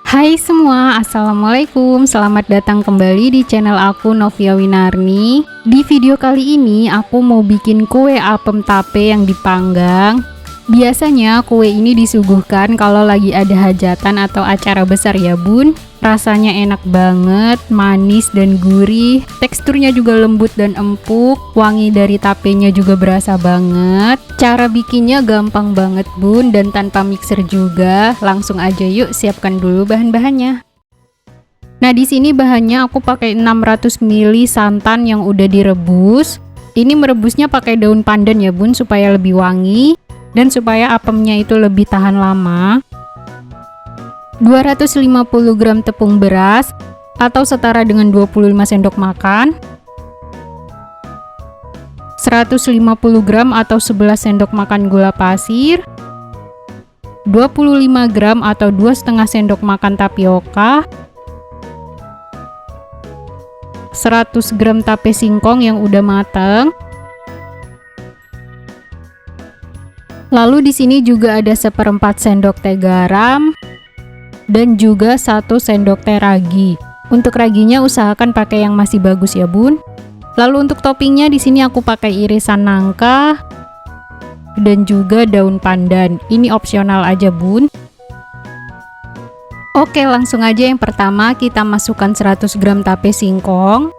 Hai semua, Assalamualaikum. Selamat datang kembali di channel aku, Novia Winarni. Di video kali ini aku mau bikin kue apem tape yang dipanggang. Biasanya kue ini disuguhkan kalau lagi ada hajatan atau acara besar ya bun. Rasanya enak banget, manis dan gurih. Teksturnya juga lembut dan empuk. Wangi dari tapenya juga berasa banget. Cara bikinnya gampang banget bun, dan tanpa mixer juga. Langsung aja yuk siapkan dulu bahan-bahannya. Nah di sini bahannya aku pakai 600 ml santan yang udah direbus. Ini merebusnya pakai daun pandan ya bun, supaya lebih wangi dan supaya apemnya itu lebih tahan lama. 250 gram tepung beras atau setara dengan 25 sendok makan. 150 gram atau 11 sendok makan gula pasir. 25 gram atau 2,5 sendok makan tapioka. 100 gram tape singkong yang udah matang. Lalu di sini juga ada 1/4 sendok teh garam dan juga 1 sendok teh ragi. Untuk raginya usahakan pakai yang masih bagus ya bun. Lalu untuk toppingnya di sini aku pakai irisan nangka dan juga daun pandan. Ini opsional aja bun. Oke, langsung aja yang pertama kita masukkan 100 gram tape singkong.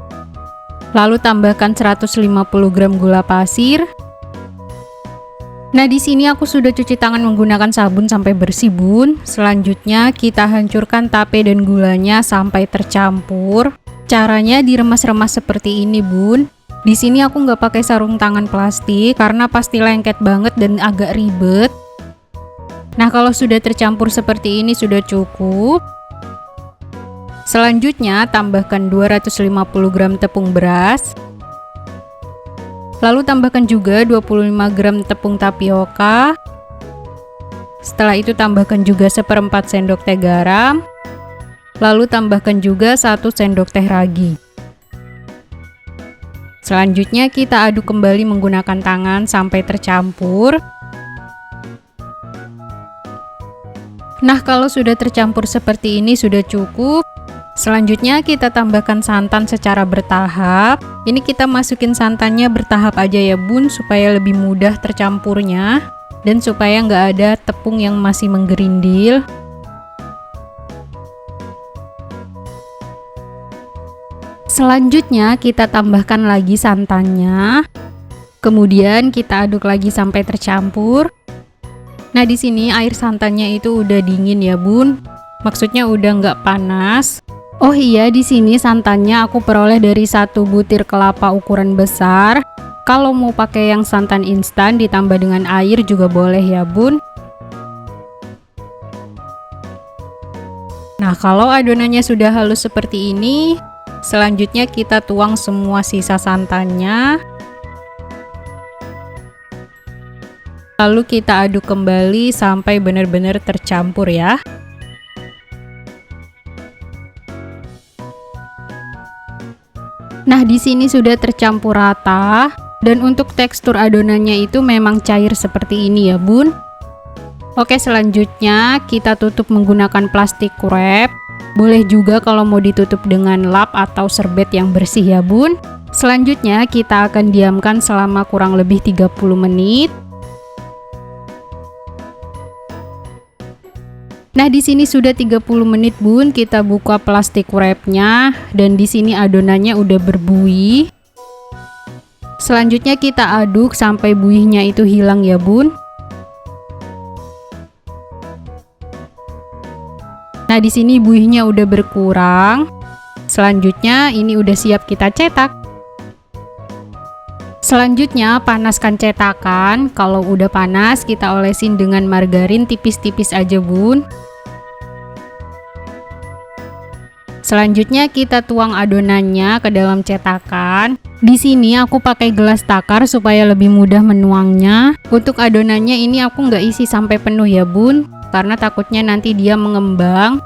Lalu tambahkan 150 gram gula pasir. Nah di sini aku sudah cuci tangan menggunakan sabun sampai bersih bun. Selanjutnya kita hancurkan tape dan gulanya sampai tercampur. Caranya diremas-remas seperti ini bun. Di sini aku nggak pakai sarung tangan plastik karena pasti lengket banget dan agak ribet. Nah kalau sudah tercampur seperti ini sudah cukup. Selanjutnya tambahkan 250 gram tepung beras. Lalu tambahkan juga 25 gram tepung tapioka. Setelah itu tambahkan juga 1/4 sendok teh garam. Lalu tambahkan juga 1 sendok teh ragi. Selanjutnya kita aduk kembali menggunakan tangan sampai tercampur. Nah kalau sudah tercampur seperti ini sudah cukup. Selanjutnya kita tambahkan santan secara bertahap. Ini kita masukin santannya bertahap aja ya bun, supaya lebih mudah tercampurnya dan supaya nggak ada tepung yang masih menggerindil. Selanjutnya kita tambahkan lagi santannya. Kemudian kita aduk lagi sampai tercampur. Nah di sini air santannya itu udah dingin ya bun. Maksudnya udah nggak panas. Oh iya, di sini santannya aku peroleh dari 1 butir kelapa ukuran besar. Kalau mau pakai yang santan instan ditambah dengan air juga boleh ya bun. Nah kalau adonannya sudah halus seperti ini, selanjutnya kita tuang semua sisa santannya. Lalu kita aduk kembali sampai benar-benar tercampur ya. Nah di sini sudah tercampur rata dan untuk tekstur adonannya itu memang cair seperti ini ya bun. Oke, selanjutnya kita tutup menggunakan plastik wrap. Boleh juga kalau mau ditutup dengan lap atau serbet yang bersih ya bun. Selanjutnya kita akan diamkan selama kurang lebih 30 menit. Nah di sini sudah 30 menit bun, kita buka plastik wrapnya dan di sini adonannya udah berbuih. Selanjutnya kita aduk sampai buihnya itu hilang ya bun. Nah di sini buihnya udah berkurang. Selanjutnya ini udah siap kita cetak. Selanjutnya panaskan cetakan. Kalau udah panas kita olesin dengan margarin tipis-tipis aja bun. Selanjutnya kita tuang adonannya ke dalam cetakan. Di sini aku pakai gelas takar supaya lebih mudah menuangnya. Untuk adonannya ini aku nggak isi sampai penuh ya bun, karena takutnya nanti dia mengembang.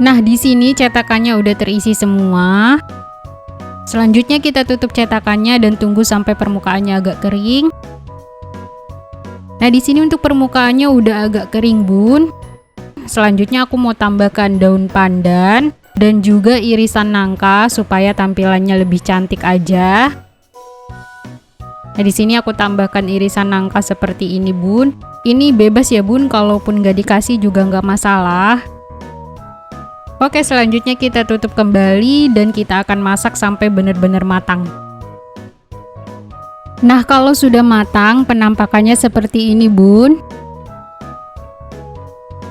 Nah, di sini cetakannya udah terisi semua. Selanjutnya kita tutup cetakannya dan tunggu sampai permukaannya agak kering. Nah, di sini untuk permukaannya udah agak kering, Bun. Selanjutnya aku mau tambahkan daun pandan dan juga irisan nangka supaya tampilannya lebih cantik aja. Nah, di sini aku tambahkan irisan nangka seperti ini, Bun. Ini bebas ya, Bun, kalaupun nggak dikasih juga nggak masalah. Oke, selanjutnya kita tutup kembali dan kita akan masak sampai benar-benar matang. Nah, kalau sudah matang, penampakannya seperti ini, Bun.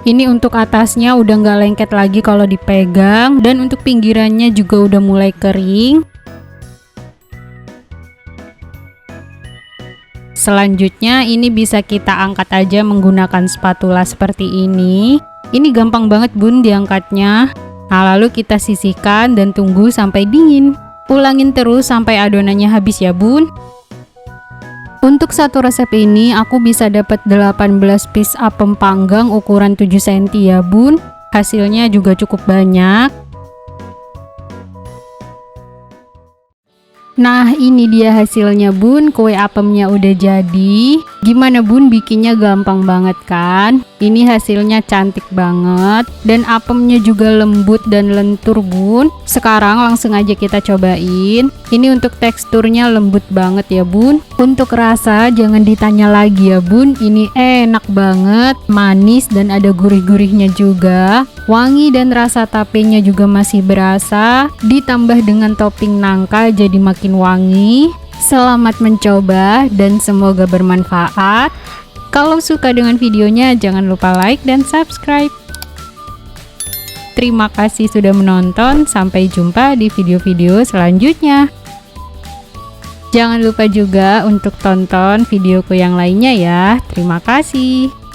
Ini untuk atasnya udah nggak lengket lagi kalau dipegang, dan untuk pinggirannya juga udah mulai kering. Selanjutnya ini bisa kita angkat aja menggunakan spatula seperti ini. Ini gampang banget, Bun, diangkatnya. Nah, lalu kita sisihkan dan tunggu sampai dingin. Ulangin terus sampai adonannya habis ya, Bun. Untuk satu resep ini aku bisa dapat 18 piece apem panggang ukuran 7 cm ya, Bun. Hasilnya juga cukup banyak. Nah, ini dia hasilnya, Bun. Kue apemnya udah jadi. Gimana, Bun? Bikinnya gampang banget kan? Ini hasilnya cantik banget. Dan apemnya juga lembut dan lentur, Bun. Sekarang langsung aja kita cobain. Ini untuk teksturnya lembut banget ya, Bun. Untuk rasa jangan ditanya lagi ya, Bun. Ini enak banget, manis dan ada gurih-gurihnya juga. Wangi dan rasa tapenya juga masih berasa. Ditambah dengan topping nangka jadi makin wangi. Selamat mencoba dan semoga bermanfaat. Kalau suka dengan videonya jangan lupa like dan subscribe. Terima kasih sudah menonton. Sampai jumpa di video-video selanjutnya. Jangan lupa juga untuk tonton videoku yang lainnya ya. Terima kasih.